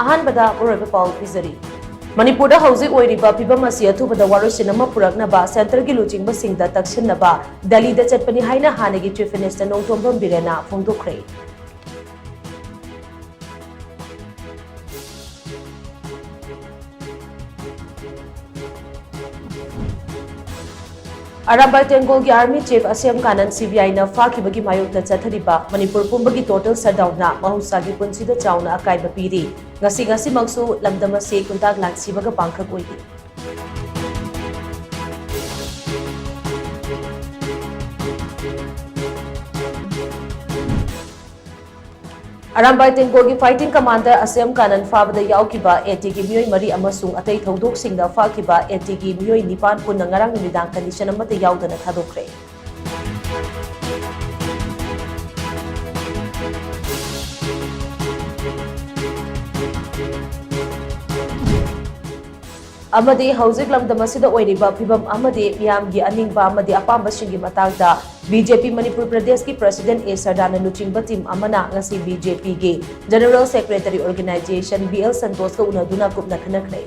अहानबदा ओरबे पाउ पिजरी मणिपुर हौजिक ओइरिबा फिबम असि अथुबदा वारोसिन अमा पुरकनबा सेंटर की लुचिंगबा सिंगदा तक्सिनबा दिल्लीदा चटपनि हाइना हानेगी चीफ मिनिस्टर नोंथोंबम बिरेना फोंदोखरे अराबाई टेंगोल की army chief Asem Kanan CBI ना फाखिबगी मायोक्ता चथरिबा मणिपुर पुंबगी टोटल शटडाउन ना महुसागी पुंसीदा चाउना अकाइबा पीरी ngasi maksu lamdam asi kuntak lansibaga pangkhak oigi Arambai टेंगोगी फाइटिंग कमांडर असेम कानन फाबदा याउकिबा एटी की मियोई मरी अमसुंग अतै थौदोक सिंगदा फाकिबा एटी की मियोई निपान पुन ngarang निदांग कंडीशन अमते याउदना थादोखरे अमदे हौजिक लमदम असिदा ओइरिबा फिबम अमदे मियामगी अनिंगबा अमदे अपांबसिंगी मतांगदा बीजेपी मणिपुर प्रदेश की प्रेसिडेंट ए सरदाना लुचिंगबा टीम अमना ngasi बीजेपी के general secretary organisation BL Santhosh का उनदुना कुपना खनखरे